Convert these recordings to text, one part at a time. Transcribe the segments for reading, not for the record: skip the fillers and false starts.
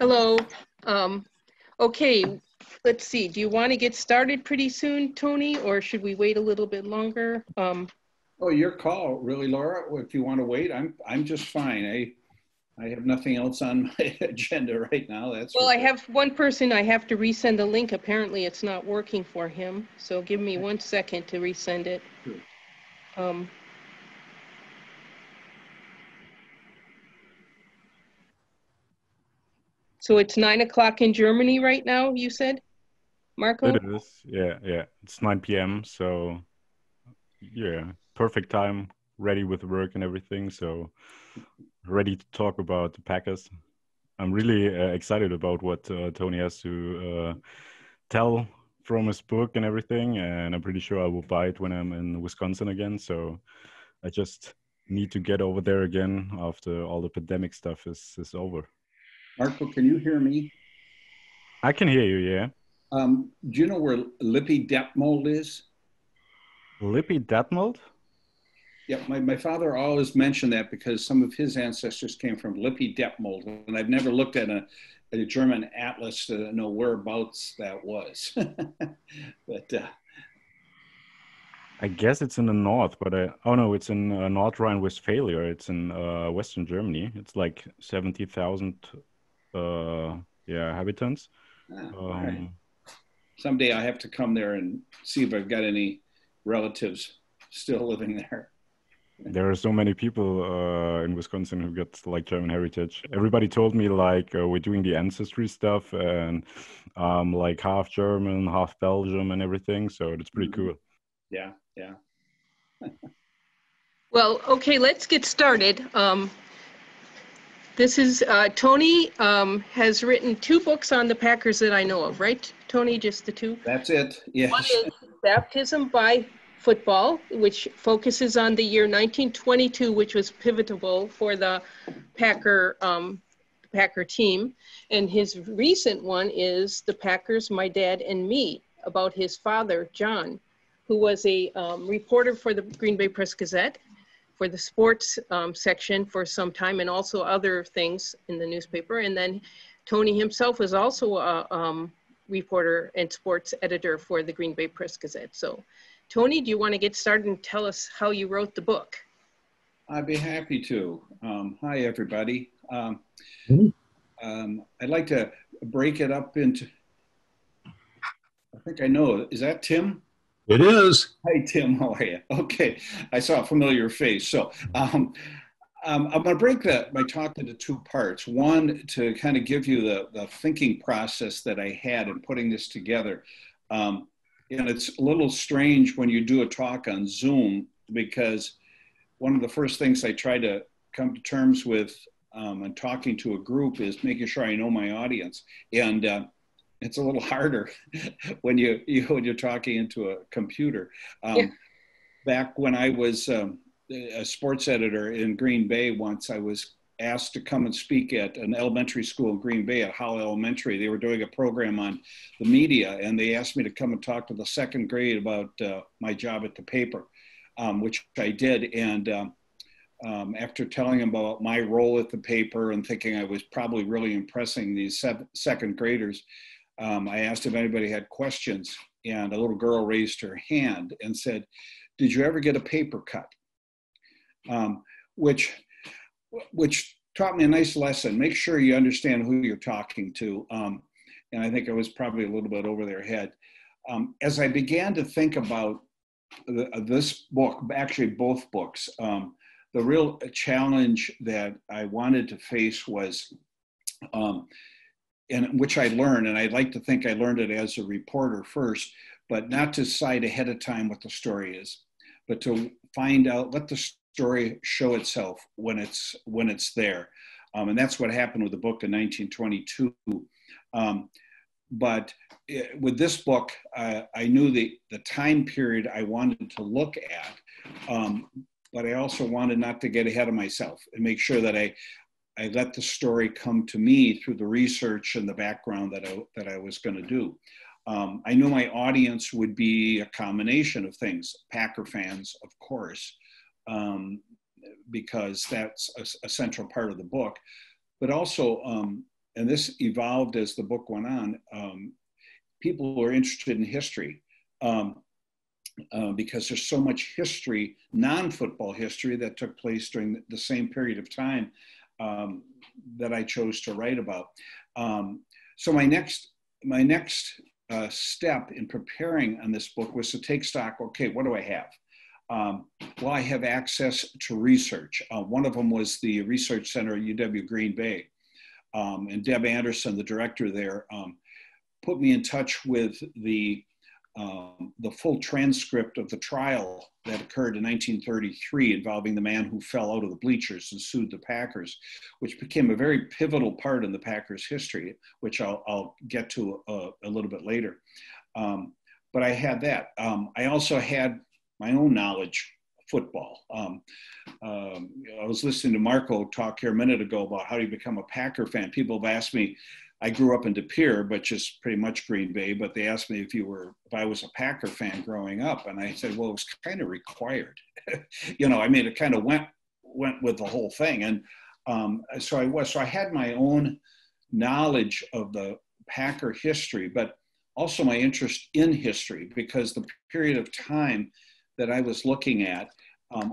Hello. Okay, let's see. Do you want to get started pretty soon, Tony, or should we wait a little bit longer? Oh, your call, really, Laura. If you want to wait, I'm just fine. I have nothing else on my agenda right now. That's well, I have one person I have to resend the link. Apparently, it's not working for him. So give me 1 second to resend it. Sure. So it's 9 o'clock in Germany right now, you said, Marco? It is, yeah. It's 9 p.m. So, yeah, perfect time, ready with work and everything. So, ready to talk about the Packers. I'm really excited about what Tony has to tell from his book and everything. And I'm pretty sure I will buy it when I'm in Wisconsin again. So, I just need to get over there again after all the pandemic stuff is over. Marco, can you hear me? I can hear you, yeah. Do you know where Lippy Detmold is? Lippy Detmold? Yeah, my father always mentioned that because some of his ancestors came from Lippy Detmold, and I've never looked at a German atlas to know whereabouts that was. But I guess it's in the north, but oh no, it's in North Rhine-Westphalia. It's in Western Germany. It's like 70,000 inhabitants. all right. Someday I have to come there and see if I've got any relatives still living there. There are so many people in Wisconsin who got like German heritage. Everybody told me like we're doing the ancestry stuff and like half German, half Belgium and everything. So it's pretty cool. Yeah. Well, okay, let's get started. This is, Tony has written 2 books on the Packers that I know of, right, Tony? Just the 2? That's it, yes. One is Baptism by Football, which focuses on the year 1922, which was pivotal for the Packer team. And his recent one is The Packers, My Dad and Me, about his father, John, who was a reporter for the Green Bay Press Gazette, for the sports section for some time, and also other things in the newspaper. And then Tony himself was also a reporter and sports editor for the Green Bay Press Gazette. So Tony, do you want to get started and tell us how you wrote the book? I'd be happy to. Hi, everybody. I'd like to break it up into, I think I know, is that Tim? It is. Hi, Tim, how are you? Okay, I saw a familiar face. So I'm going to break my talk into 2 parts. One, to kind of give you the thinking process that I had in putting this together. And it's a little strange when you do a talk on Zoom, because one of the first things I try to come to terms with when talking to a group is making sure I know my audience. And it's a little harder when you're talking into a computer. Back when I was a sports editor in Green Bay once, I was asked to come and speak at an elementary school in Green Bay at Howell Elementary. They were doing a program on the media, and they asked me to come and talk to the 2nd grade about my job at the paper, which I did. And after telling them about my role at the paper and thinking I was probably really impressing these 2nd graders, I asked if anybody had questions, and a little girl raised her hand and said, "Did you ever get a paper cut?" Which taught me a nice lesson. Make sure you understand who you're talking to. And I think I was probably a little bit over their head. As I began to think about this book, actually both books, the real challenge that I wanted to face was, and which I learned, and I'd like to think I learned it as a reporter first, but not to cite ahead of time what the story is, but to find out, let the story show itself when it's there. And that's what happened with the book in 1922. But with this book, I knew the time period I wanted to look at, but I also wanted not to get ahead of myself and make sure that I let the story come to me through the research and the background that I was going to do. I knew my audience would be a combination of things. Packer fans, of course, because that's a central part of the book. But also, and this evolved as the book went on, people who are interested in history, because there's so much history, non-football history, that took place during the same period of time that I chose to write about. So my next step in preparing on this book was to take stock. Okay, what do I have? Well, I have access to research. One of them was the research center at UW Green Bay. And Deb Anderson, the director there, put me in touch with the full transcript of the trial that occurred in 1933 involving the man who fell out of the bleachers and sued the Packers, which became a very pivotal part in the Packers' history, which I'll get to a little bit later. But I had that. I also had my own knowledge of football. I was listening to Marco talk here a minute ago about how do you become a Packer fan. People have asked me, I grew up in De Pere, but just pretty much Green Bay, but they asked me if I was a Packer fan growing up. And I said, well, it was kind of required. You know, I mean, it kind of went with the whole thing. And so I had my own knowledge of the Packer history, but also my interest in history, because the period of time that I was looking at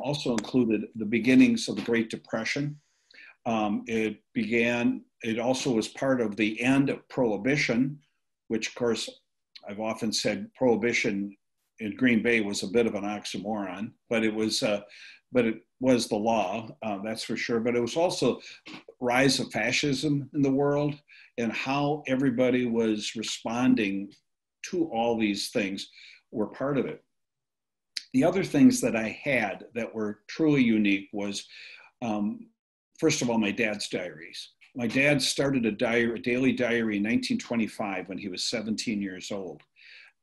also included the beginnings of the Great Depression. It also was part of the end of Prohibition, which of course, I've often said Prohibition in Green Bay was a bit of an oxymoron, but it was the law, that's for sure. But it was also rise of fascism in the world and how everybody was responding to all these things were part of it. The other things that I had that were truly unique was, first of all, my dad's diaries. My dad started a daily diary in 1925 when he was 17 years old.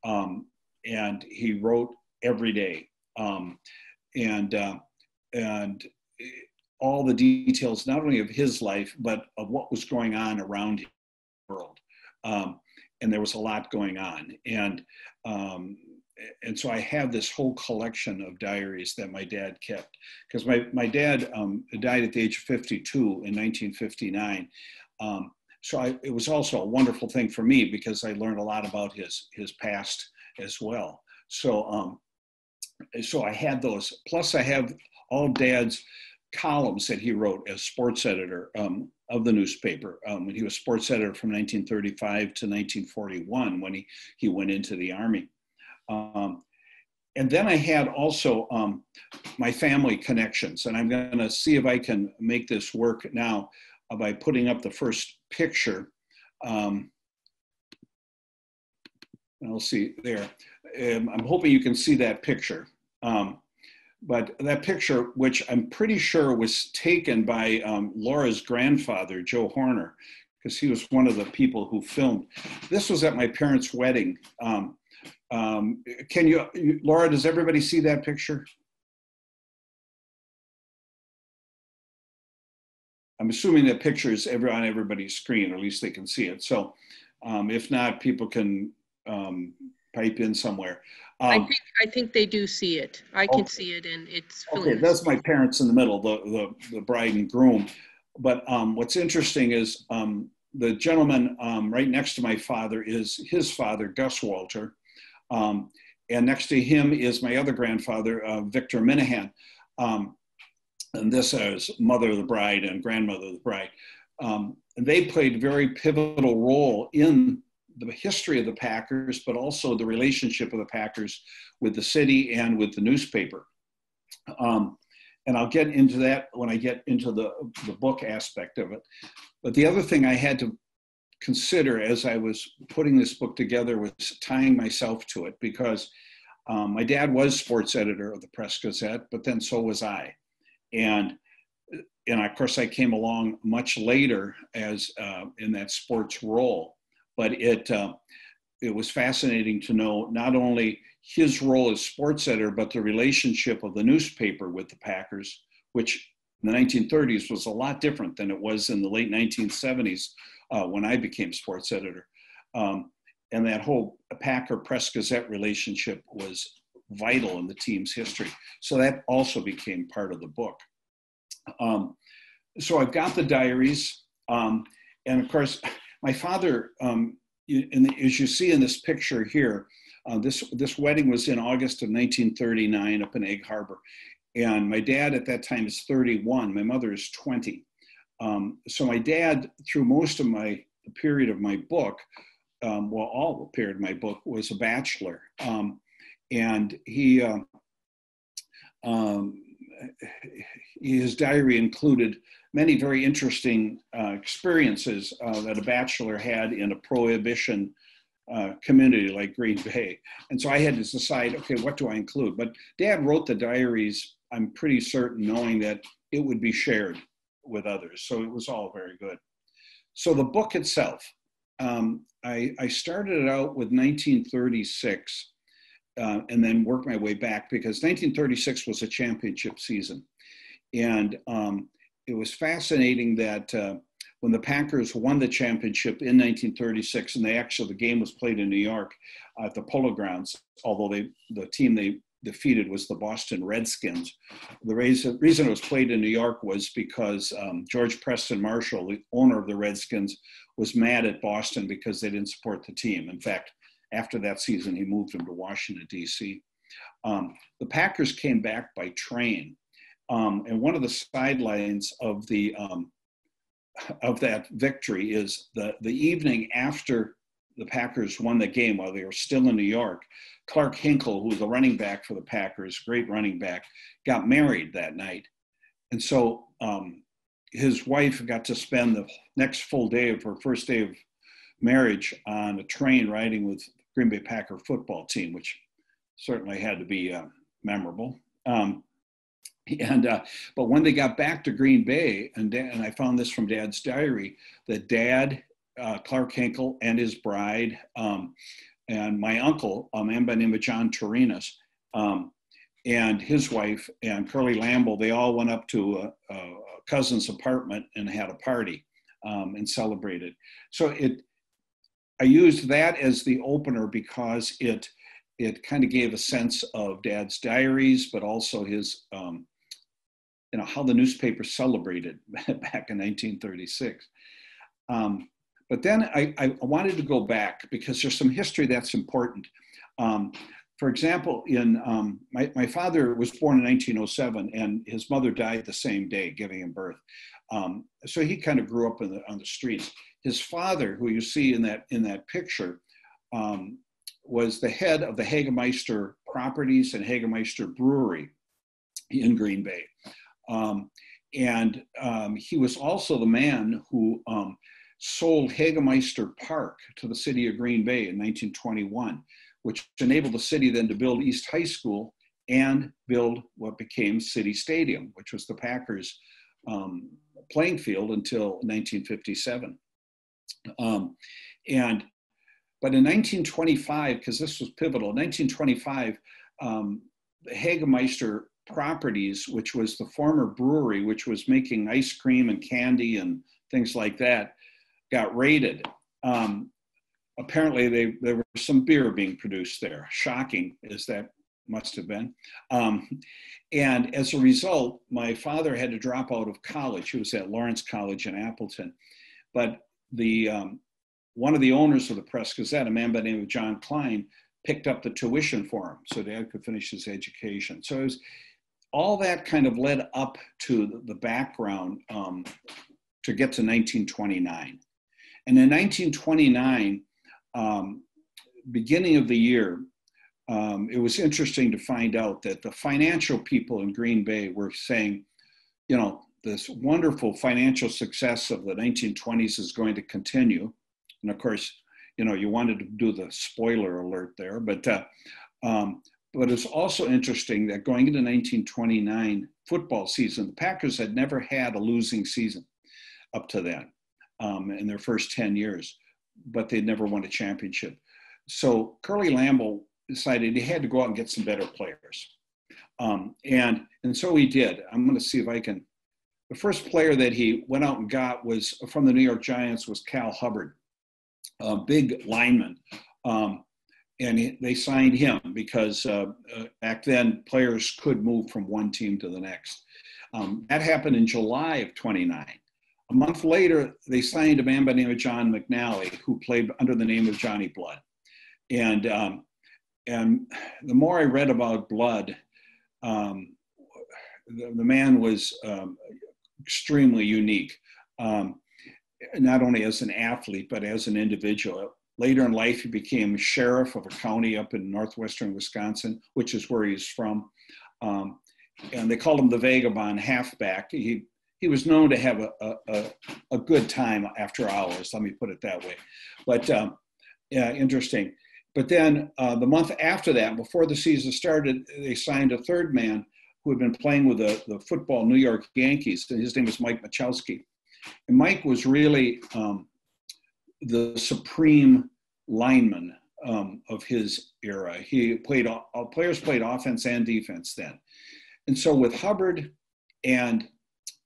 And he wrote every day. And all the details, not only of his life, but of what was going on around him in the world. And there was a lot going on. And so I have this whole collection of diaries that my dad kept, because my dad died at the age of 52 in 1959. So it was also a wonderful thing for me because I learned a lot about his past as well. So I had those. Plus I have all Dad's columns that he wrote as sports editor of the newspaper. When he was sports editor from 1935 to 1941 when he went into the Army. And then I had also my family connections, and I'm going to see if I can make this work now by putting up the first picture. I'll see there. I'm hoping you can see that picture. But that picture, which I'm pretty sure was taken by Laura's grandfather, Joe Horner, because he was one of the people who filmed. This was at my parents' wedding. Laura, does everybody see that picture? I'm assuming that picture is on everybody's screen, or at least they can see it. So if not, people can pipe in somewhere. I think they do see it. I can see it, and it's filmed. Okay, that's my parents in the middle, the bride and groom. But what's interesting is the gentleman right next to my father is his father, Gus Walter. And next to him is my other grandfather, Victor Minahan. And this is mother of the bride and grandmother of the bride. And they played a very pivotal role in the history of the Packers, but also the relationship of the Packers with the city and with the newspaper. And I'll get into that when I get into the book aspect of it. But the other thing I had to consider as I was putting this book together was tying myself to it, because my dad was sports editor of the Press Gazette, but then so was I. And of course I came along much later as in that sports role, but it was fascinating to know not only his role as sports editor, but the relationship of the newspaper with the Packers, which in the 1930s was a lot different than it was in the late 1970s when I became sports editor. And that whole Packer Press Gazette relationship was vital in the team's history. So that also became part of the book. So I've got the diaries. And of course, my father, as you see in this picture here, this wedding was in August of 1939 up in Egg Harbor. And my dad at that time is 31. My mother is 20. So my dad, through most of the period of my book, all the period of my book, was a bachelor. And his diary included many very interesting experiences that a bachelor had in a prohibition community like Green Bay. And so I had to decide, okay, what do I include? But Dad wrote the diaries, I'm pretty certain, knowing that it would be shared with others. So it was all very good. So the book itself, I started it out with 1936 and then worked my way back, because 1936 was a championship season. And it was fascinating that when the Packers won the championship in 1936, and the game was played in New York at the Polo Grounds, although the team they defeated was the Boston Redskins. The reason it was played in New York was because George Preston Marshall, the owner of the Redskins, was mad at Boston because they didn't support the team. In fact, after that season, he moved them to Washington, D.C. The Packers came back by train. And one of the sidelines of that victory is the evening after the Packers won the game, while they were still in New York. Clark Hinkle, who was the running back for the Packers, great running back, got married that night. And so his wife got to spend the next full day of her first day of marriage on a train riding with Green Bay Packer football team, which certainly had to be memorable. But when they got back to Green Bay, and I found this from Dad's diary, that Dad, Clark Hinkle, and his bride, and my uncle, a man by the name of John Turinas, and his wife, and Curly Lamble, they all went up to a cousin's apartment and had a party and celebrated. So I used that as the opener because it kind of gave a sense of Dad's diaries, but also his, how the newspaper celebrated back in 1936. But then I wanted to go back because there's some history that's important. For example, my father was born in 1907, and his mother died the same day, giving him birth. So he kind of grew up on the streets. His father, who you see in that picture, was the head of the Hagemeister Properties and Hagemeister Brewery in Green Bay. And he was also the man who sold Hagemeister Park to the city of Green Bay in 1921, which enabled the city then to build East High School and build what became City Stadium, which was the Packers' playing field until 1957. But in 1925, because this was pivotal, in 1925, the Hagemeister Properties, which was the former brewery, which was making ice cream and candy and things like that, got raided. Apparently there was some beer being produced there. Shocking as that must have been. And as a result, my father had to drop out of college. He was at Lawrence College in Appleton. But one of the owners of the Press Gazette, a man by the name of John Klein, picked up the tuition for him so Dad could finish his education. So it was, all that kind of led up to the background to get to 1929. And in 1929, beginning of the year, it was interesting to find out that the financial people in Green Bay were saying, this wonderful financial success of the 1920s is going to continue. And of course, you wanted to do the spoiler alert there, but it's also interesting that going into 1929 football season, the Packers had never had a losing season up to that in their first 10 years, but they'd never won a championship. So Curly Lamble decided he had to go out and get some better players. And so he did. I'm going to see if I can. The first player that he went out and got was from the New York Giants was Cal Hubbard, a big lineman. And they signed him because back then players could move from one team to the next. That happened in July of 29. A month later, they signed a man by the name of John McNally, who played under the name of Johnny Blood. And the more I read about Blood, the man was extremely unique, not only as an athlete, but as an individual. Later in life, he became sheriff of a county up in northwestern Wisconsin, which is where he's from. And they called him the vagabond halfback. He was known to have a good time after hours, let me put it that way. But yeah, interesting. But then the month after that, before the season started, they signed a third man who had been playing with the football New York Yankees. And his name was Mike Michalske. And Mike was really the supreme lineman of his era. He played, players played offense and defense then. And so with Hubbard and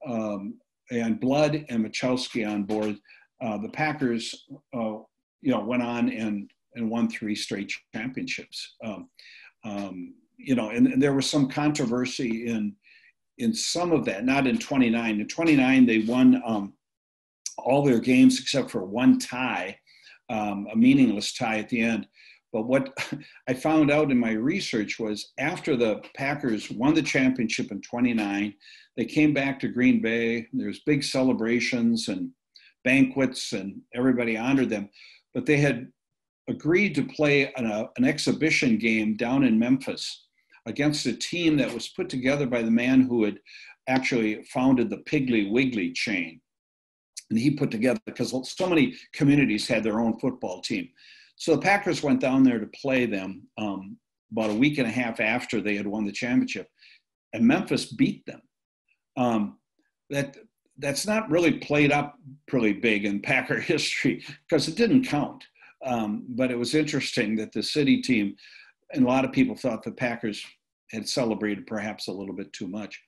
Blood and Michelski on board, the Packers, went on and won 3 straight championships. And there was some controversy in some of that, not in 29. In 29, they won all their games except for one tie, a meaningless tie at the end. But what I found out in my research was after the Packers won the championship in 29, they came back to Green Bay. There's big celebrations and banquets and everybody honored them. But they had agreed to play an exhibition game down in Memphis against a team that was put together by the man who had actually founded the Piggly Wiggly chain. And he put together, because so many communities had their own football team. So the Packers went down there to play them about a week and a half after they had won the championship, and Memphis beat them. That's not really played up pretty big in Packer history because it didn't count. But it was interesting that the city team, and a lot of people thought the Packers had celebrated perhaps a little bit too much.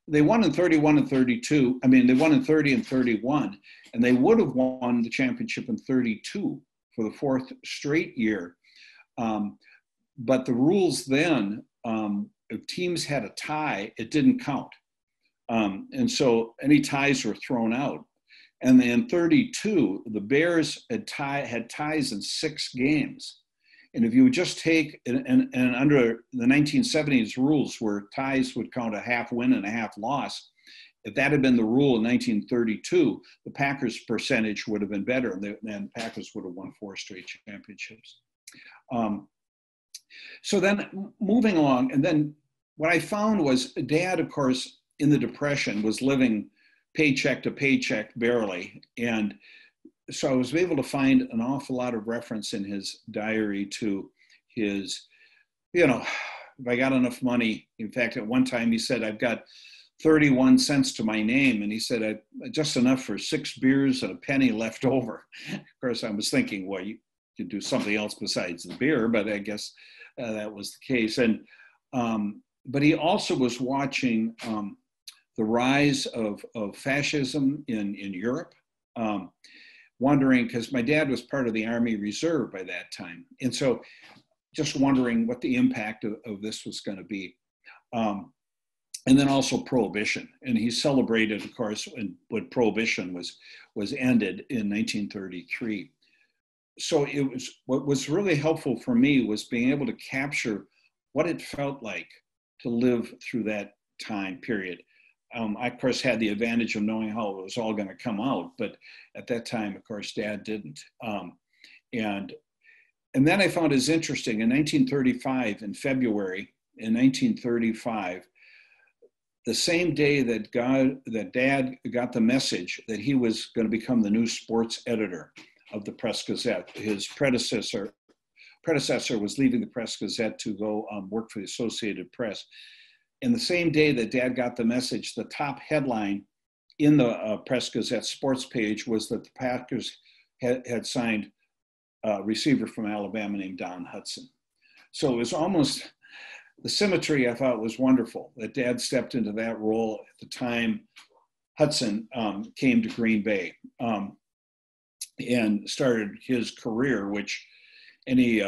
They won in 31 and 32. I mean, they won in 30 and 31, and they would have won the championship in 32 for the 4th straight year. But the rules then, if teams had a tie, it didn't count. And so any ties were thrown out. And in 32, the Bears had ties in 6 games. And if you would just take, and under the 1970s rules where ties would count a half win and a half loss, if that had been the rule in 1932, the Packers' percentage would have been better, and the Packers would have won 4 straight championships. So then moving along, and then what I found was Dad, of course, in the Depression was living paycheck to paycheck barely. And so I was able to find an awful lot of reference in his diary to his, if I got enough money. In fact, at one time he said, I've got 31 cents to my name. And he said, just enough for 6 beers and a penny left over. Of course, I was thinking, well, you could do something else besides the beer, but I guess that was the case. And, but he also was watching the rise of fascism in Europe, wondering, because my dad was part of the Army Reserve by that time. And so just wondering what the impact of this was going to be. And then also Prohibition. And he celebrated, of course, when Prohibition was ended in 1933. So what was really helpful for me was being able to capture what it felt like to live through that time period. I, of course, had the advantage of knowing how it was all going to come out, but at that time, of course, Dad didn't. And then I found it interesting, in 1935, in February, in 1935, the same day that Dad got the message that he was going to become the new sports editor of the Press Gazette. His predecessor was leaving the Press Gazette to go work for the Associated Press. And the same day that Dad got the message, the top headline in the Press Gazette sports page was that the Packers had signed a receiver from Alabama named Don Hudson. So it was almost, the symmetry I thought was wonderful, that Dad stepped into that role at the time Hudson came to Green Bay and started his career, which any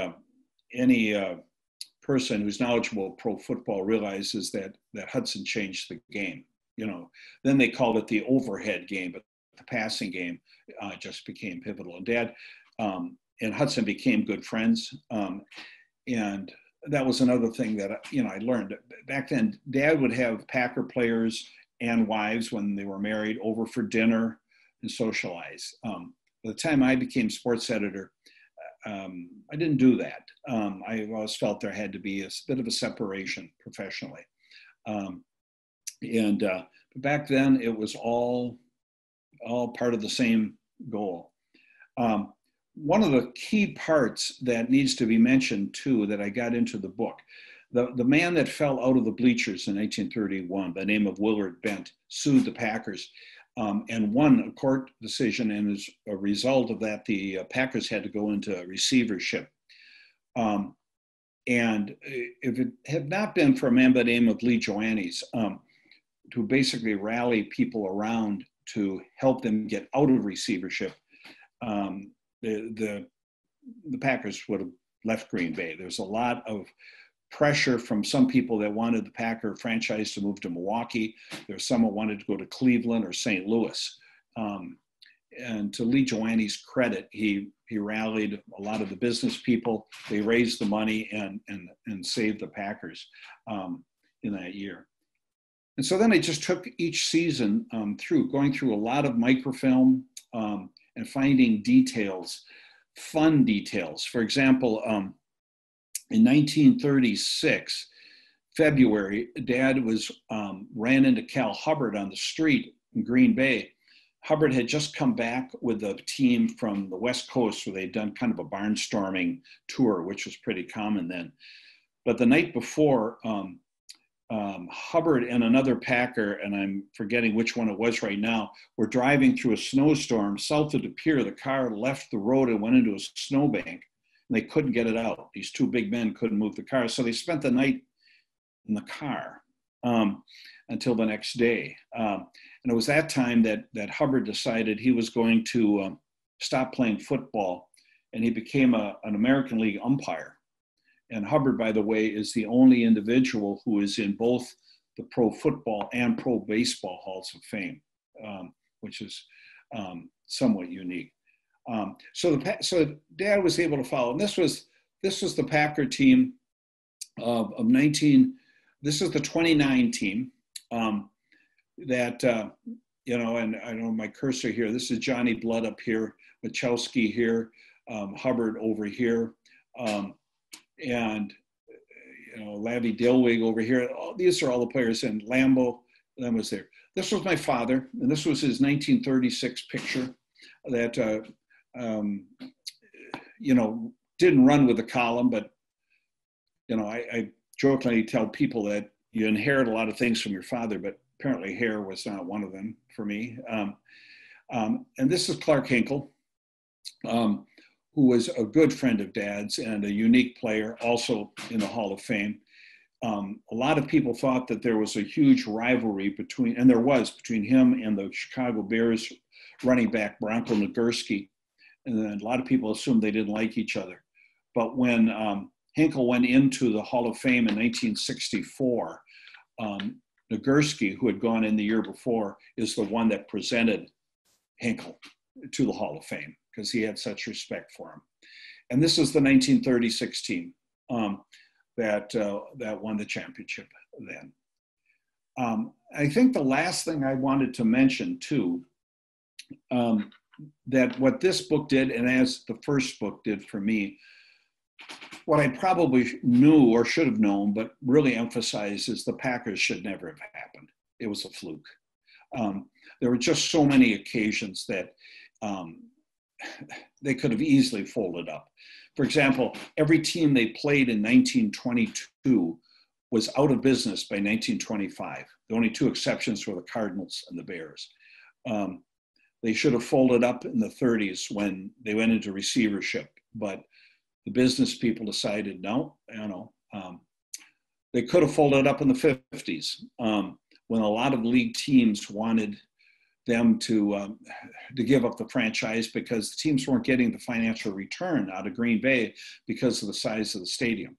person who's knowledgeable of pro football realizes that Hudson changed the game. Then they called it the overhead game, but the passing game just became pivotal. And Dad and Hudson became good friends. And that was another thing that, I learned. Back then, Dad would have Packer players and wives when they were married over for dinner and socialize. By the time I became sports editor, I didn't do that. I always felt there had to be a bit of a separation professionally. But back then, it was all part of the same goal. One of the key parts that needs to be mentioned too, that I got into the book, the man that fell out of the bleachers in 1931 by the name of Willard Bent sued the Packers and won a court decision. And as a result of that, the Packers had to go into receivership. And if it had not been for a man by the name of Lee Joannes, to basically rally people around to help them get out of receivership, the Packers would have left Green Bay. There's a lot of pressure from some people that wanted the Packer franchise to move to Milwaukee. There's some that wanted to go to Cleveland or St. Louis. And to Lee Joannes' credit, he rallied a lot of the business people. They raised the money and saved the Packers in that year. And so then I just took each season going through a lot of microfilm and finding details, fun details. For example, in 1936, February, Dad ran into Cal Hubbard on the street in Green Bay. Hubbard had just come back with a team from the West Coast where they'd done kind of a barnstorming tour, which was pretty common then. But the night before, Hubbard and another Packer, and I'm forgetting which one it was right now, were driving through a snowstorm south of the pier. The car left the road and went into a snowbank, and they couldn't get it out. These two big men couldn't move the car, so they spent the night in the car until the next day. And it was that time that Hubbard decided he was going to stop playing football, and he became an American League umpire. And Hubbard, by the way, is the only individual who is in both the pro football and pro baseball halls of fame, which is somewhat unique. So Dad was able to follow, and this was the Packer team of 19. This is the 29 team that and I know my cursor here. This is Johnny Blood up here, Michelski here, Hubbard over here. And Lavi Dilwig over here. These are all the players, and Lambo then was there. This was my father, and this was his 1936 picture that didn't run with the column, but I jokingly tell people that you inherit a lot of things from your father, but apparently hair was not one of them for me. And this is Clark Hinkle, who was a good friend of Dad's and a unique player, also in the Hall of Fame. A lot of people thought that there was a huge rivalry between him and the Chicago Bears running back Bronco Nagurski. And then a lot of people assumed they didn't like each other. But when Hinkle went into the Hall of Fame in 1964, Nagurski, who had gone in the year before, is the one that presented Hinkle to the Hall of Fame, because he had such respect for him. And this is the 1936 team that won the championship then. I think the last thing I wanted to mention too, that what this book did, and as the first book did for me, what I probably knew or should have known, but really emphasizes the Packers should never have happened. It was a fluke. There were just so many occasions that they could have easily folded up. For example, every team they played in 1922 was out of business by 1925. The only two exceptions were the Cardinals and the Bears. They should have folded up in the 30s when they went into receivership, but the business people decided no, they could have folded up in the 50s when a lot of league teams wanted them to give up the franchise because the teams weren't getting the financial return out of Green Bay because of the size of the stadium.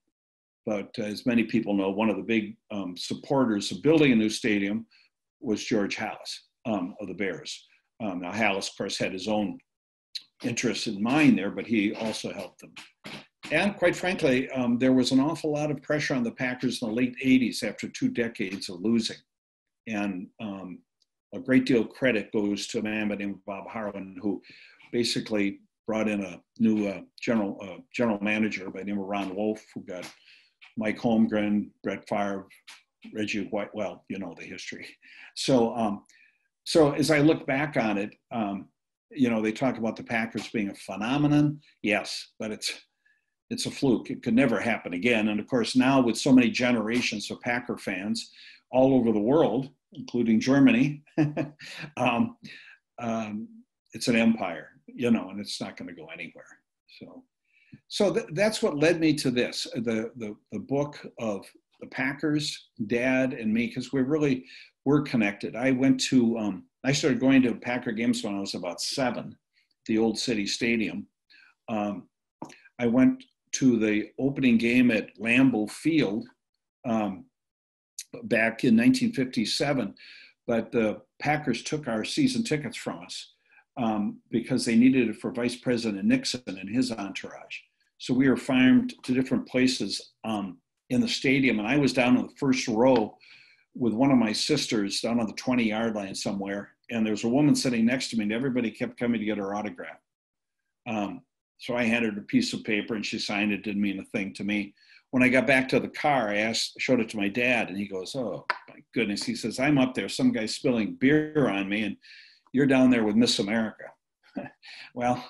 but as many people know, one of the big supporters of building a new stadium was George Halas of the Bears. Now Halas, of course, had his own interests in mind there, but he also helped them. And quite frankly, there was an awful lot of pressure on the Packers in the late 80s after 2 decades of losing. And a great deal of credit goes to a man by the name of Bob Harlan, who basically brought in a new general manager by the name of Ron Wolf, who got Mike Holmgren, Brett Favre, Reggie White. Well, you know the history. So as I look back on it, they talk about the Packers being a phenomenon. Yes, but it's a fluke. It could never happen again. And of course, now with so many generations of Packer fans all over the world, including Germany, it's an empire, and it's not going to go anywhere. So that's what led me to this, the book of the Packers, Dad and me, because we're connected. I started going to Packer games when I was about 7, the Old City Stadium. I went to the opening game at Lambeau Field back in 1957, but the Packers took our season tickets from us because they needed it for Vice President Nixon and his entourage. So we were farmed to different places in the stadium, and I was down in the first row with one of my sisters down on the 20-yard line somewhere, and there was a woman sitting next to me, and everybody kept coming to get her autograph. So I handed her a piece of paper, and she signed it. Didn't mean a thing to me. When I got back to the car, I showed it to my dad, and he goes, "Oh, my goodness." He says, "I'm up there, some guy spilling beer on me, and you're down there with Miss America." Well,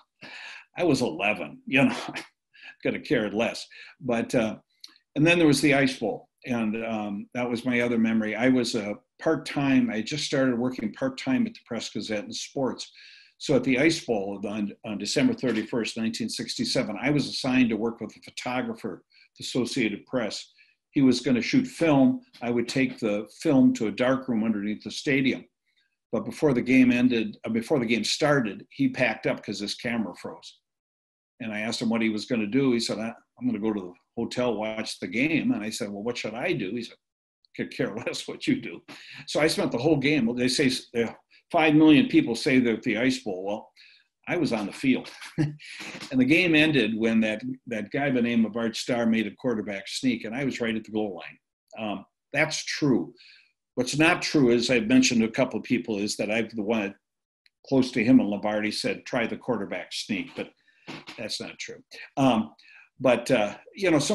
I was 11, could have cared less. But, and then there was the Ice Bowl, and that was my other memory. I was I just started working part-time at the Press Gazette in sports. So at the Ice Bowl on December 31st, 1967, I was assigned to work with a photographer, the Associated Press. He was going to shoot film. I would take the film to a darkroom underneath the stadium. But before the game started, he packed up because his camera froze. And I asked him what he was going to do. He said, "I'm going to go to the hotel, watch the game." And I said, "Well, what should I do?" He said, "Could care less what you do." So I spent the whole game. They say 5 million people say they're at the Ice Bowl. Well, I was on the field. And the game ended when that guy by the name of Art Starr made a quarterback sneak, and I was right at the goal line. That's true. What's not true, as I've mentioned to a couple of people, is that the one close to him in Lombardi said, "Try the quarterback sneak," but that's not true. So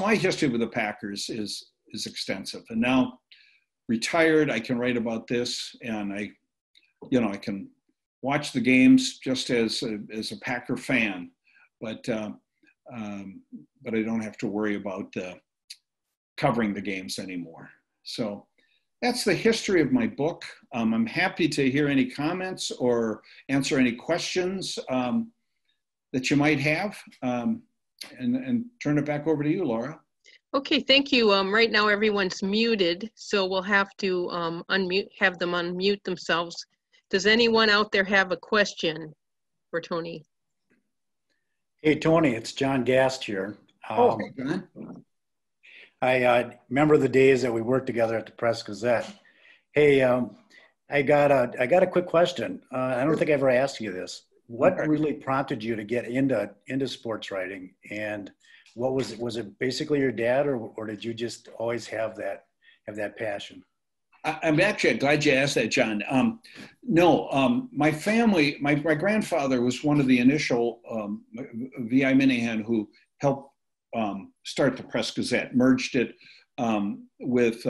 my history with the Packers is extensive. And now retired, I can write about this, and I can watch the games just as a Packer fan, but I don't have to worry about covering the games anymore. So that's the history of my book. I'm happy to hear any comments or answer any questions that you might have, and turn it back over to you, Laura. Okay, thank you. Right now everyone's muted, so we'll have to have them unmute themselves. Does anyone out there have a question for Tony? Hey, Tony, it's John Gast here. Hey, John. I remember the days that we worked together at the Press Gazette. Hey, I got a quick question. I don't think I ever asked you this. What really prompted you to get into sports writing, and what was it? Was it basically your dad, or did you just always have that passion? I'm actually glad you asked that, John. No, my family, my grandfather was one of the initial V.I. Minahan who helped start the Press Gazette, merged it with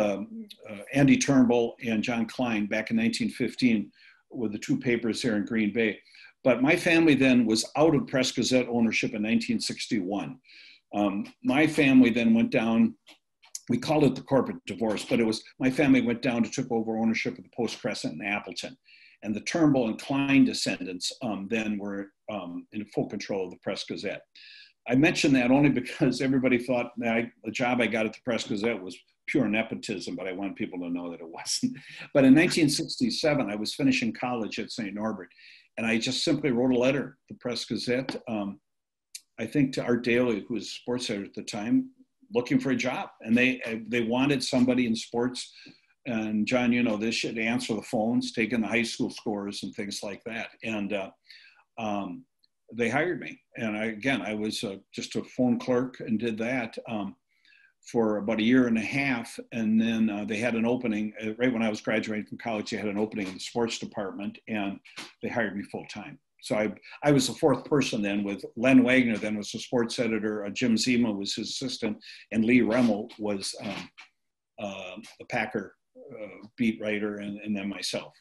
Andy Turnbull and John Klein back in 1915 with the 2 papers here in Green Bay. But my family then was out of Press Gazette ownership in 1961. My family then went down. We called it the corporate divorce, but my family went down to took over ownership of the Post Crescent in Appleton. And the Turnbull and Klein descendants then were in full control of the Press Gazette. I mention that only because everybody thought that the job I got at the Press Gazette was pure nepotism, but I want people to know that it wasn't. But in 1967, I was finishing college at St. Norbert, and I just simply wrote a letter to the Press Gazette, I think to Art Daly, who was sports editor at the time, looking for a job, and they wanted somebody in sports. And John, you know, this should answer the phones, taking the high school scores and things like that. And they hired me. And I was just a phone clerk and did that for about a year and a half. And then they had an opening right when I was graduating from college. They had an opening in the sports department, and they hired me full time. So I was the fourth person then, with Len Wagner then was the sports editor, Jim Zima was his assistant, and Lee Remmel was the Packer beat writer, and then myself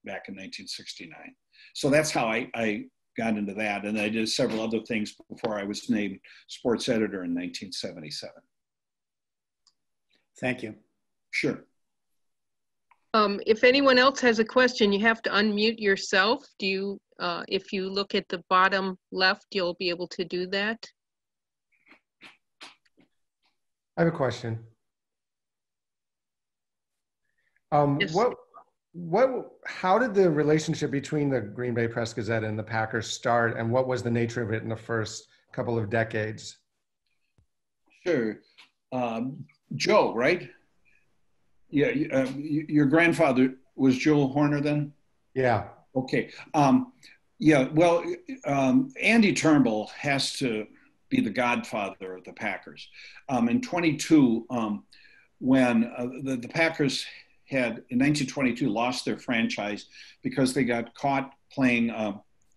back in 1969. So that's how I got into that. And I did several other things before I was named sports editor in 1977. Thank you. Sure. If anyone else has a question, you have to unmute yourself. Do you, if you look at the bottom left, you'll be able to do that. I have a question. Yes. How did the relationship between the Green Bay Press Gazette and the Packers start, and what was the nature of it in the first couple of decades? Sure. Joe, right? Yeah, your grandfather was Joe Horner then? Yeah. Okay. Yeah, well, Andy Turnbull has to be the godfather of the Packers. In 22, when the Packers had, in 1922, lost their franchise because they got caught playing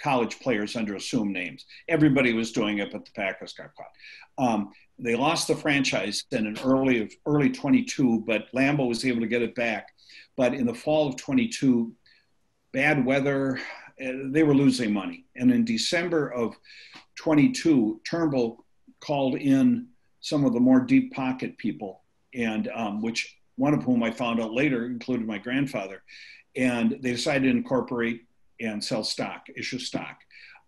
college players under assumed names. Everybody was doing it, but the Packers got caught. They lost the franchise in early 22, but Lambeau was able to get it back. But in the fall of 22, bad weather, they were losing money. And in December of 22, Turnbull called in some of the more deep pocket people, and which one of whom I found out later included my grandfather. And they decided to incorporate and sell stock, issue stock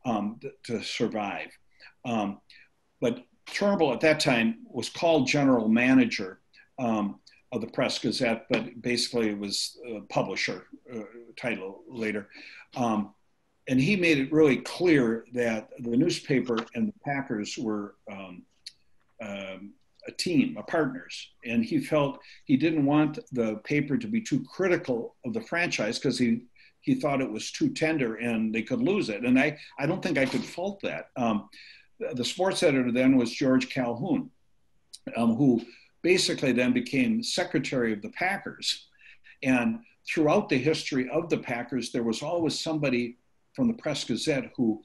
to survive. But Turnbull at that time was called general manager of the Press Gazette, but basically it was a publisher title later. And he made it really clear that the newspaper and the Packers were a team, partners. And he felt he didn't want the paper to be too critical of the franchise because he thought it was too tender and they could lose it. And I don't think I could fault that. The sports editor then was George Calhoun, who basically then became secretary of the Packers. And throughout the history of the Packers, there was always somebody from the Press Gazette who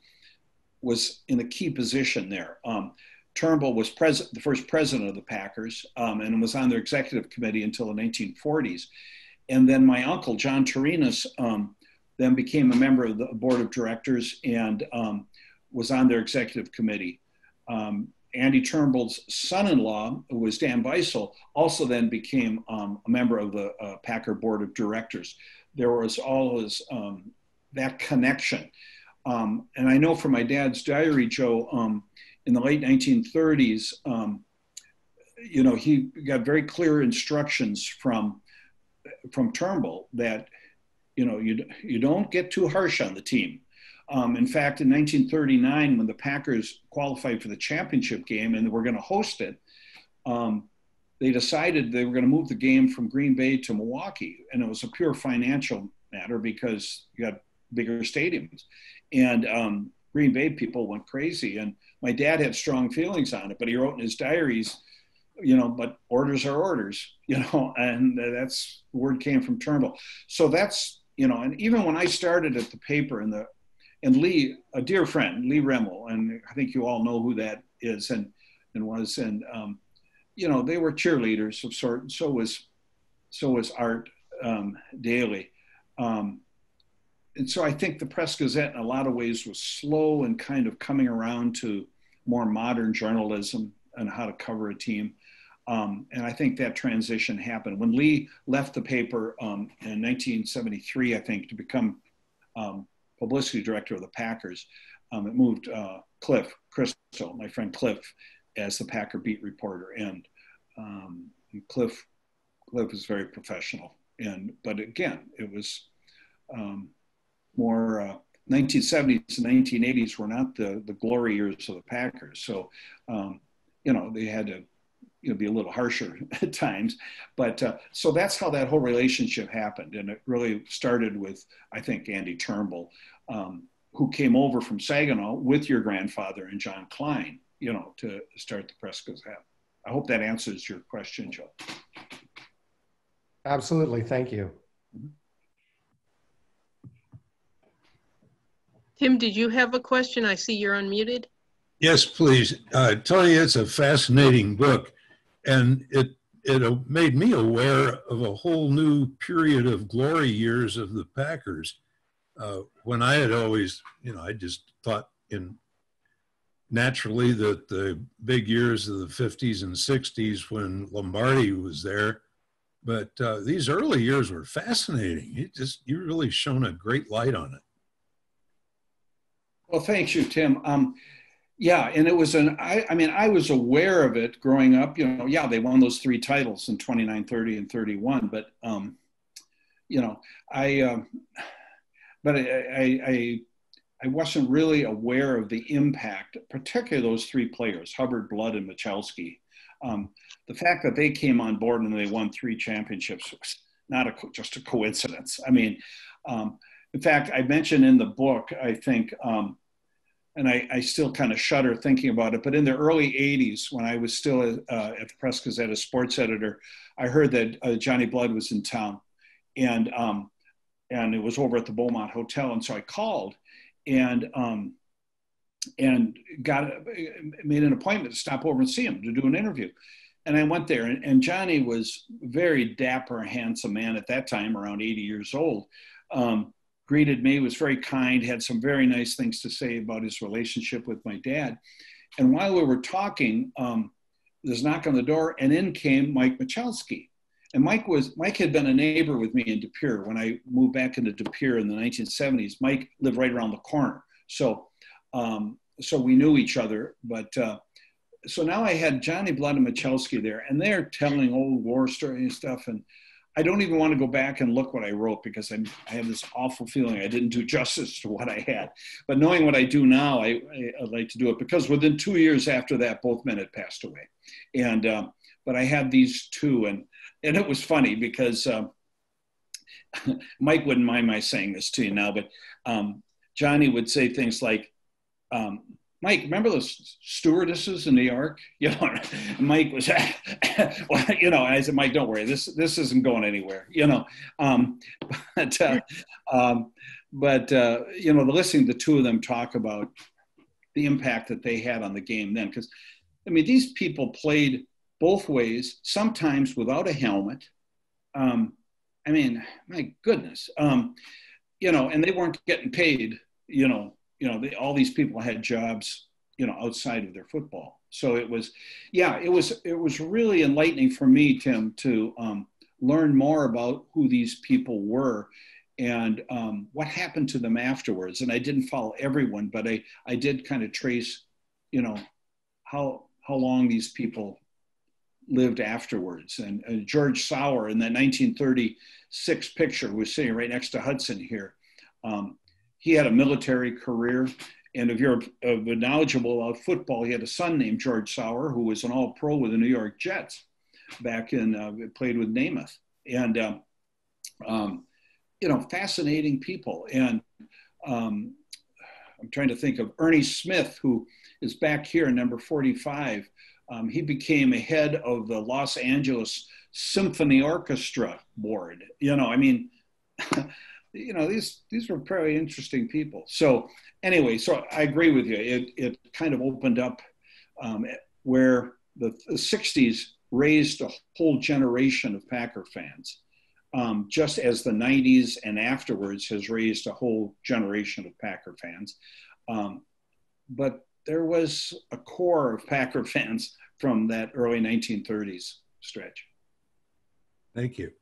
was in a key position there. Turnbull was the first president of the Packers and was on their executive committee until the 1940s. And then my uncle, John Turinas, then became a member of the board of directors and was on their executive committee. Andy Turnbull's son-in-law, who was Dan Beisel, also then became a member of the Packer board of directors. There was always that connection. And I know from my dad's diary, Joe, in the late 1930s, you know, he got very clear instructions from Turnbull that, you know, you don't get too harsh on the team. In fact, in 1939, when the Packers qualified for the championship game and were going to host it, they decided they were going to move the game from Green Bay to Milwaukee. And it was a pure financial matter because you got bigger stadiums. And Green Bay people went crazy. And my dad had strong feelings on it, but he wrote in his diaries, you know, but orders are orders, you know, and that's the word came from Turnbull. So that's, you know, and even when I started at the paper and Lee, a dear friend, Lee Remmel, and I think you all know who that is and was, and you know, they were cheerleaders of sort, and so was Art Daly. And so I think the Press Gazette in a lot of ways was slow and kind of coming around to more modern journalism and how to cover a team. And I think that transition happened. When Lee left the paper in 1973, I think, to become publicity director of the Packers, it moved Cliff Crystal, my friend Cliff, as the Packer beat reporter. And Cliff was very professional. But again, it was more 1970s and 1980s were not the glory years of the Packers. So, you know, they had to be a little harsher at times. But so that's how that whole relationship happened. And it really started with, I think, Andy Turnbull, who came over from Saginaw with your grandfather and John Klein, to start the Press Gazette. I hope that answers your question, Joe. Absolutely, thank you. Tim, did you have a question? I see you're unmuted. Yes, please. Tony, it's a fascinating book, and it made me aware of a whole new period of glory years of the Packers. When I had always, I just thought naturally that the big years of the 50s and 60s when Lombardi was there, but these early years were fascinating. You really shone a great light on it. Well, thanks you, Tim. Yeah, and it was I was aware of it growing up. They won those 3 titles in 29, 30, and 31. But I wasn't really aware of the impact, particularly those 3 players, Hubbard, Blood, and Michelski. The fact that they came on board and they won 3 championships was not just a coincidence. In fact, I mentioned in the book, I think, and I still kind of shudder thinking about it, but in the early 80s, when I was still at the Press Gazette as sports editor, I heard that Johnny Blood was in town, and it was over at the Beaumont Hotel. And so I called and made an appointment to stop over and see him to do an interview. And I went there, and Johnny was a very dapper, handsome man at that time, around 80 years old. Greeted me, was very kind, had some very nice things to say about his relationship with my dad. And while we were talking, there's a knock on the door, and in came Mike Michalske. And Mike had been a neighbor with me in De Pere. When I moved back into De Pere in the 1970s, Mike lived right around the corner. So we knew each other. But so now I had Johnny Blood and Michelski there, and they're telling old war stories and stuff. And I don't even want to go back and look what I wrote, because I have this awful feeling I didn't do justice to what I had. But knowing what I do now, I'd like to do it, because within 2 years after that, both men had passed away. And but I had these 2, and it was funny because Mike wouldn't mind my saying this to you now, but Johnny would say things like, Mike, remember those stewardesses in New York? Mike was, well, and I said, Mike, don't worry, this isn't going anywhere, But listening to the 2 of them talk about the impact that they had on the game then, because these people played both ways, sometimes without a helmet. My goodness, and they weren't getting paid, all these people had jobs, outside of their football. So it was really enlightening for me, Tim, to learn more about who these people were and what happened to them afterwards. And I didn't follow everyone, but I did kind of trace, how long these people lived afterwards. And George Sauer, in that 1936 picture, who was sitting right next to Hudson here, he had a military career. And if you're knowledgeable about football, he had a son named George Sauer, who was an all-pro with the New York Jets back in, played with Namath. And, fascinating people. And I'm trying to think of Ernie Smith, who is back here in number 45. He became a head of the Los Angeles Symphony Orchestra board. These were very interesting people. So anyway, so I agree with you. It kind of opened up where the 60s raised a whole generation of Packer fans, just as the 90s and afterwards has raised a whole generation of Packer fans. But there was a core of Packer fans from that early 1930s stretch. Thank you.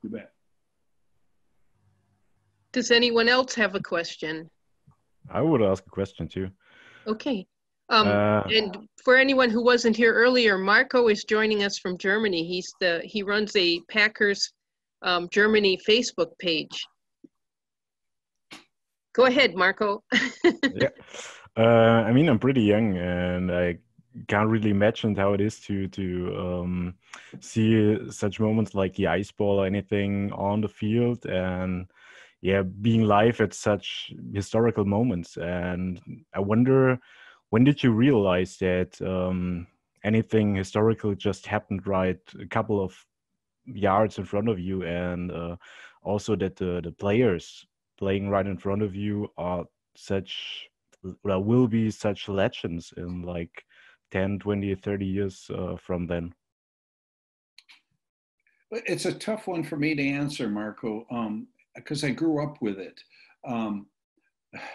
You bet. Does anyone else have a question? I would ask a question too. Okay. And for anyone who wasn't here earlier, Marco is joining us from Germany. He runs a Packers Germany Facebook page. Go ahead, Marco. Yeah. I'm pretty young, and I can't really imagine how it is to see such moments like the ice ball or anything on the field, and yeah, being live at such historical moments. And I wonder, when did you realize that anything historical just happened right a couple of yards in front of you, and also that the players playing right in front of you are such, well, will be such legends in like 10, 20, 30 years from then? It's a tough one for me to answer, Marco, because I grew up with it.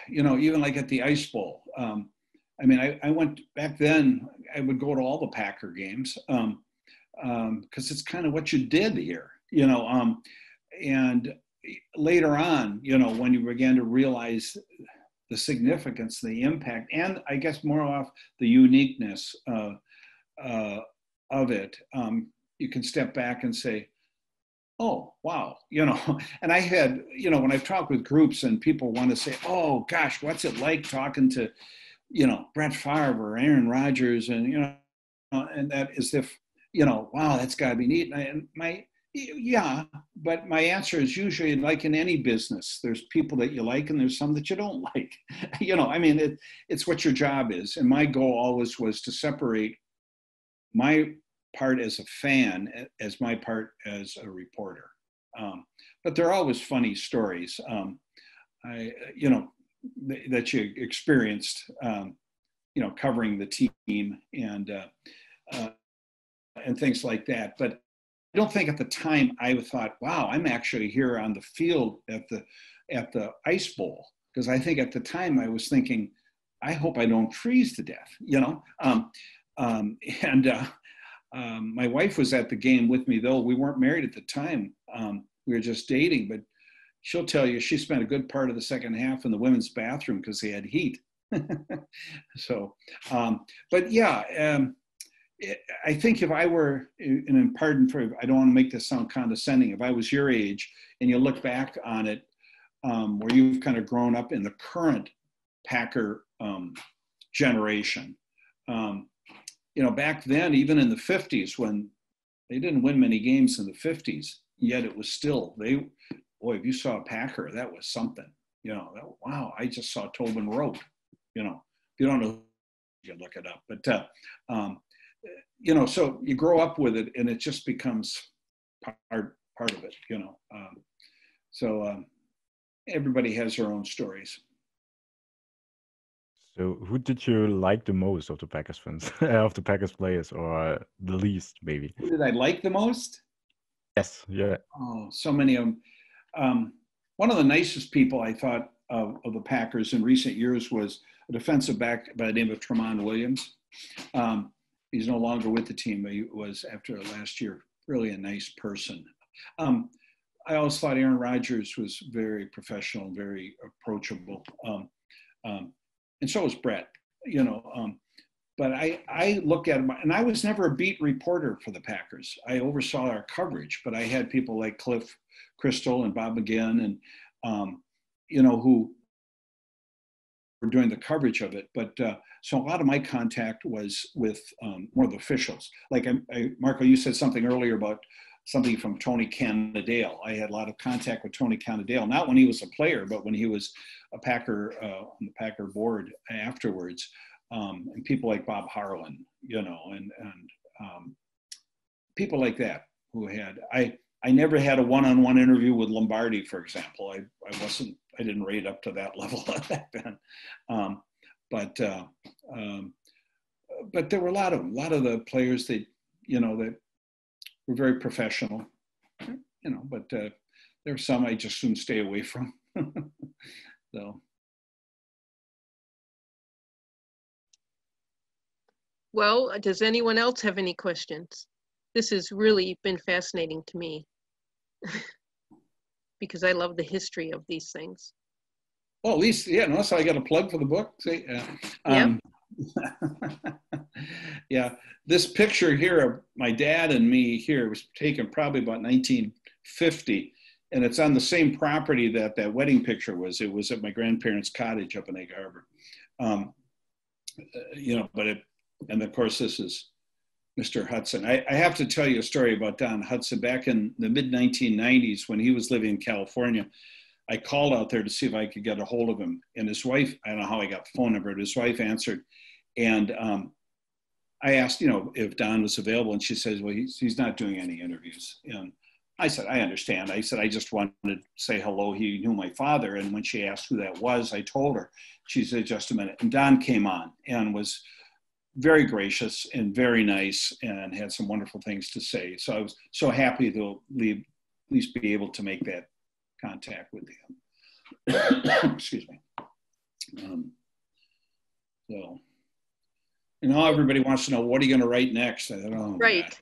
You know, even like at the Ice Bowl. I mean, I went back then, I would go to all the Packer games because it's kind of what you did here, you know. And later on, you know, when you began to realize the significance, the impact, and I guess more off the uniqueness of it, you can step back and say, oh, wow, you know. And I had, you know, when I've talked with groups and people want to say, oh, gosh, what's it like talking to, you know, Brett Favre or Aaron Rodgers, and, you know, and that as if, you know, wow, that's got to be neat. And yeah, but my answer is usually like in any business, there's people that you like and there's some that you don't like. You know, I mean, it's what your job is. And my goal always was to separate my part as a fan as my part as a reporter. But there are always funny stories, you know, that you experienced, you know, covering the team and things like that. But I don't think at the time I thought, wow, I'm actually here on the field at the Ice Bowl, because I think at the time I was thinking, I hope I don't freeze to death, you know. My wife was at the game with me, though we weren't married at the time. We were just dating, but she'll tell you she spent a good part of the second half in the women's bathroom because they had heat. So, but yeah, I think if I were, and pardon for, I don't want to make this sound condescending, if I was your age and you look back on it, where you've kind of grown up in the current Packer generation, you know, back then, even in the 50s, when they didn't win many games in the 50s, yet it was still, boy, if you saw a Packer, that was something, you know, wow, I just saw Tobin Rote, you know, if you don't know, you can look it up, but, you know, so you grow up with it and it just becomes part of it, you know. So everybody has their own stories. So who did you like the most of the Packers fans, of the Packers players, or the least, maybe? Who did I like the most? Yes, yeah. Oh, so many of them. One of the nicest people I thought of the Packers in recent years was a defensive back by the name of Tramon Williams. He's no longer with the team, but he was after last year. Really a nice person. I always thought Aaron Rodgers was very professional, very approachable. And so was Brett, you know. But I look at him, and I was never a beat reporter for the Packers. I oversaw our coverage, but I had people like Cliff Crystal and Bob McGinn and, you know, who were doing the coverage of it. But so a lot of my contact was with more of the officials. Like Marco, you said something earlier about something from Tony Cannadale. I had a lot of contact with Tony Cannadale, not when he was a player, but when he was a Packer on the Packer board afterwards. And people like Bob Harlan, you know, and people like that who had, I never had a one-on-one interview with Lombardi, for example. I didn't rate up to that level back then. But there were a lot of the players that, you know, that were very professional, you know, but there are some I just soon stay away from. So. Well, does anyone else have any questions? This has really been fascinating to me because I love the history of these things. Well, at least, yeah, no, so I got a plug for the book. See? Yep. Yeah, this picture here of my dad and me here was taken probably about 1950, and it's on the same property that wedding picture was. It was at my grandparents' cottage up in Egg Harbor. You know, but And of course, this is Mr. Hudson. I have to tell you a story about Don Hudson. Back in the mid-1990s, when he was living in California, I called out there to see if I could get a hold of him. And his wife, I don't know how I got the phone number, but his wife answered. And I asked, if Don was available, and she says, well, he's not doing any interviews. And I said, I understand. I said, I just wanted to say hello. He knew my father. And when she asked who that was, I told her. She said, just a minute. And Don came on and was very gracious and very nice and had some wonderful things to say. So I was so happy to at least be able to make that contact with him. Excuse me. And now everybody wants to know, what are you going to write next? I said, oh, right.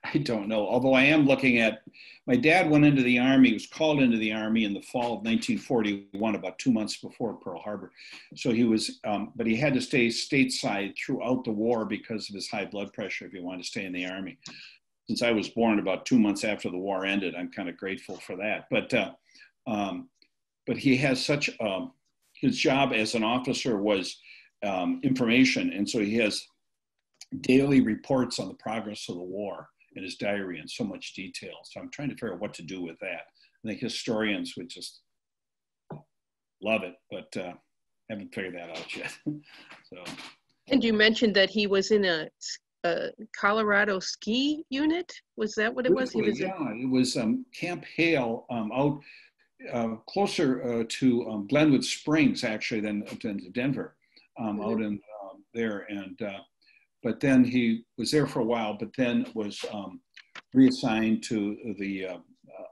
I don't know. Although I am looking at, my dad went into the Army, was called into the Army in the fall of 1941, about 2 months before Pearl Harbor. So he was, but he had to stay stateside throughout the war because of his high blood pressure if he wanted to stay in the Army. Since I was born about 2 months after the war ended, I'm kind of grateful for that. But he has such, his job as an officer was information. And so he has daily reports on the progress of the war in his diary in so much detail. So I'm trying to figure out what to do with that. I think historians would just love it, but haven't figured that out yet. So. And you mentioned that he was in a Colorado ski unit. Was that what it was? He was. Yeah, it was Camp Hale out closer to Glenwood Springs, actually, than to Denver. Out in there, and but then he was there for a while, but then was reassigned to the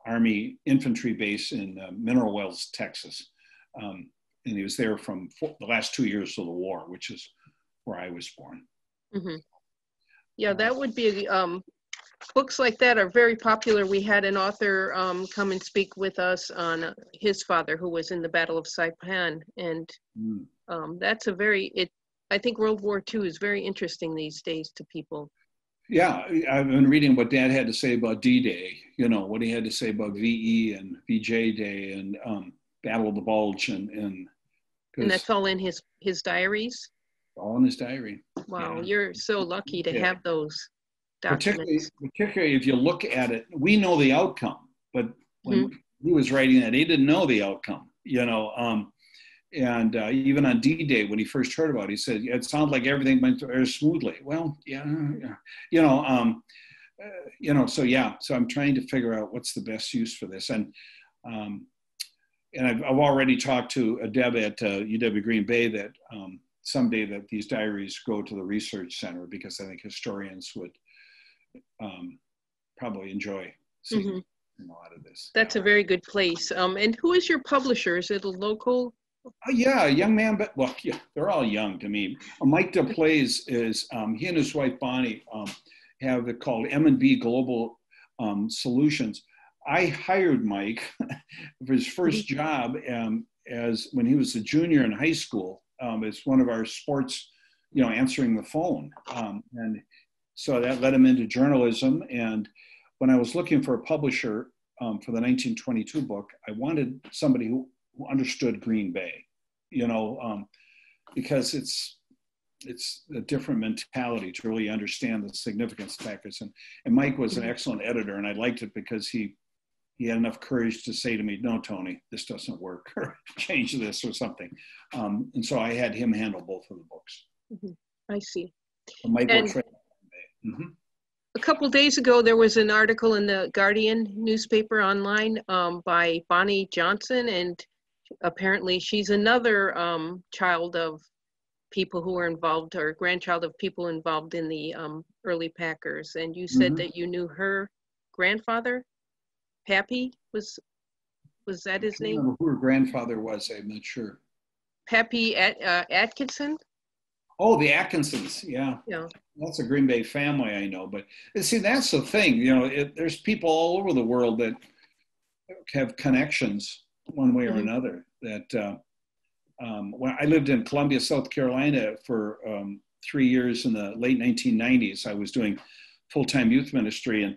Army infantry base in Mineral Wells, Texas, and he was there from the last 2 years of the war, which is where I was born. Mm-hmm. Yeah, that would be books like that are very popular. We had an author come and speak with us on his father, who was in the Battle of Saipan, and that's I think World War II is very interesting these days to people. Yeah, I've been reading what Dad had to say about D-Day, what he had to say about VE and VJ Day and Battle of the Bulge. And that's all in his diaries? All in his diary. Wow, yeah. You're so lucky to have those documents. Particularly if you look at it, we know the outcome, but when he was writing that, he didn't know the outcome, And even on D-Day, when he first heard about it, he said, it sounded like everything went very smoothly. Well, yeah. So I'm trying to figure out what's the best use for this. And I've already talked to Deb at UW Green Bay that someday that these diaries go to the research center, because I think historians would probably enjoy seeing a lot of this. That's a very good place. And who is your publisher? Is it a local? Yeah, a young man, but well, yeah, they're all young to me. Mike DePlays is, he and his wife Bonnie have it called M&B Global Solutions. I hired Mike for his first job as when he was a junior in high school as one of our sports, answering the phone. And so that led him into journalism. And when I was looking for a publisher for the 1922 book, I wanted somebody who understood Green Bay, because it's a different mentality to really understand the significance of Packers. And Mike was an excellent editor, and I liked it because he had enough courage to say to me, no, Tony, this doesn't work, or change this or something. And so I had him handle both of the books. I see. So Mike worked for Green Bay. A couple days ago, there was an article in the Guardian newspaper online by Bonnie Johnson, and apparently she's another child of people who were involved, or grandchild of people involved in the early Packers. And you said that you knew her grandfather, Pappy, was that his name? I don't remember who her grandfather was, I'm not sure. Pappy Atkinson? Oh, the Atkinsons, yeah. That's a Green Bay family I know. But see, that's the thing, there's people all over the world that have connections one way or another. That when I lived in Columbia, South Carolina for 3 years in the late 1990s, I was doing full-time youth ministry, and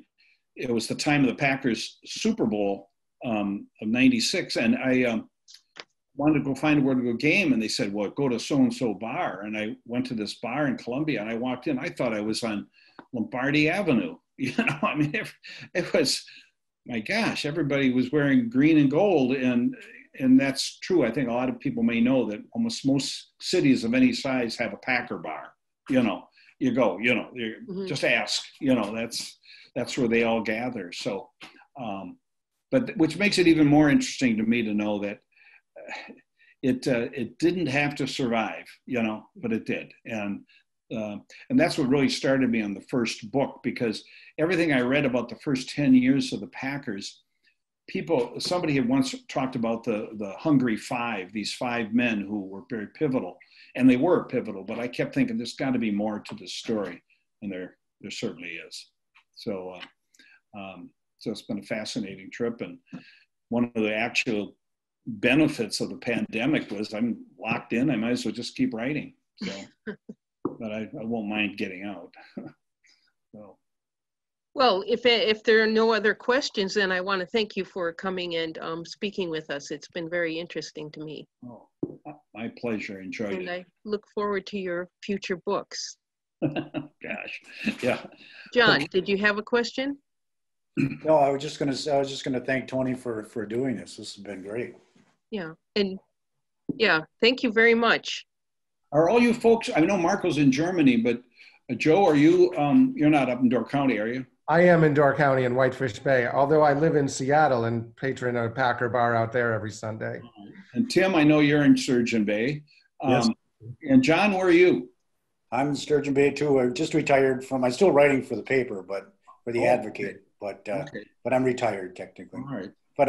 it was the time of the Packers Super Bowl of '96, and wanted to go find where to go game, and they said, well, go to so-and-so bar. And I went to this bar in Columbia, and I walked in. I thought I was on Lombardi Avenue. You know, I mean, it was, my gosh, everybody was wearing green and gold. And that's true. I think a lot of people may know that almost most cities of any size have a Packer bar. You know, you go, you know, just ask, you know, that's where they all gather. So, but which makes it even more interesting to me to know that it didn't have to survive, you know, but it did. And that's what really started me on the first book, because everything I read about the first 10 years of the Packers, somebody had once talked about the Hungry Five, these 5 men who were very pivotal, and they were pivotal, but I kept thinking there's got to be more to this story, and there certainly is. So, so it's been a fascinating trip, and one of the actual benefits of the pandemic was I'm locked in. I might as well just keep writing. So, but I won't mind getting out. So. Well, if there are no other questions, then I want to thank you for coming and speaking with us. It's been very interesting to me. Oh, my pleasure. Enjoyed it. And I look forward to your future books. Gosh, yeah. John, Okay. did you have a question? No, I was just gonna thank Tony for doing this. This has been great. Yeah, and yeah, thank you very much. Are all you folks? I know Marco's in Germany, but Joe, are you? You're not up in Door County, are you? I am in Door County in Whitefish Bay, although I live in Seattle and patron a Packer bar out there every Sunday. And Tim, I know you're in Sturgeon Bay. Yes. And John, where are you? I'm in Sturgeon Bay too. I just retired I'm still writing for the paper, but for the Advocate, but I'm retired technically. All right. But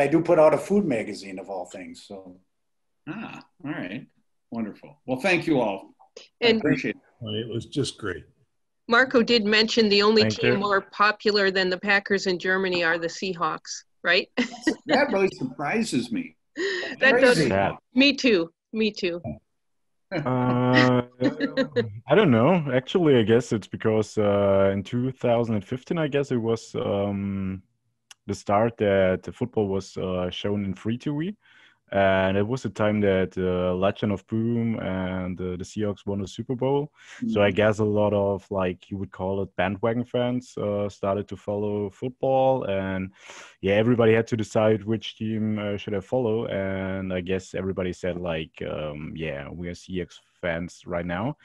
I do put out a food magazine of all things. So. All right. Wonderful. Well, thank you all. And I appreciate it. It was just great. Marco did mention the only Thank team you. more popular than the Packers in Germany are the Seahawks, right? That really surprises me. That does. Crazy. Sad. Me too. Me too. I don't know. Actually, I guess it's because in 2015, I guess it was the start that the football was shown in free TV. And it was the time that Legend of Boom and the Seahawks won the Super Bowl. So I guess a lot of, like, you would call it bandwagon fans started to follow football. And yeah, everybody had to decide which team should I follow. And I guess everybody said, like, yeah, we are Seahawks fans right now.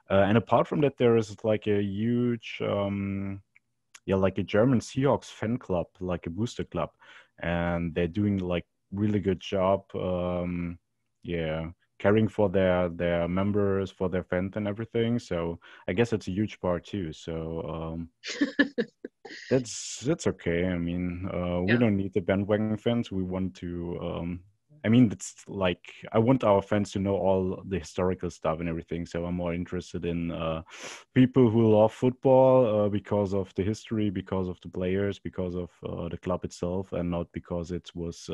And apart from that, there is like a huge, yeah, like a German Seahawks fan club, like a booster club. And they're doing like really good job, yeah, caring for their members, for their fans and everything. So I guess it's a huge part too. So that's okay. I mean, we don't need the bandwagon fans. We want to. I mean, it's like I want our fans to know all the historical stuff and everything. So I'm more interested in people who love football because of the history, because of the players, because of the club itself, and not because it was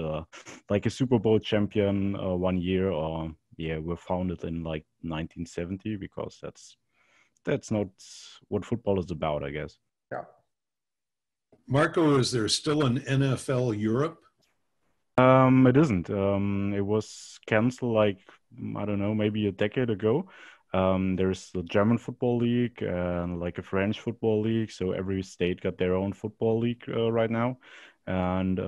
like a Super Bowl champion one year, or yeah, we're founded in like 1970, because that's not what football is about, I guess. Yeah. Marco, is there still an NFL Europe? It isn't. It was canceled like, I don't know, maybe a decade ago. There's the German football league and like a French football league. So every state got their own football league right now. And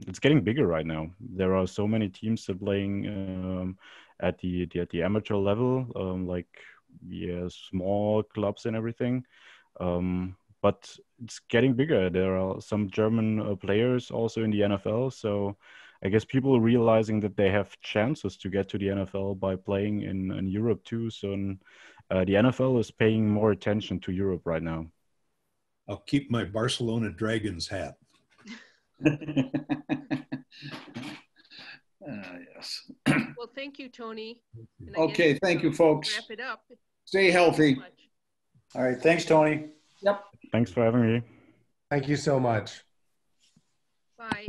it's getting bigger right now. There are so many teams that are playing at the amateur level, like, yeah, small clubs and everything. But it's getting bigger. There are some German players also in the NFL. So I guess people are realizing that they have chances to get to the NFL by playing in Europe too. So the NFL is paying more attention to Europe right now. I'll keep my Barcelona Dragons hat. Yes. Well, thank you, Tony. And I Okay, guess, thank you, folks. Wrap it up. Stay healthy. All right. Thanks, Tony. Yep. Thanks for having me. Thank you so much. Bye.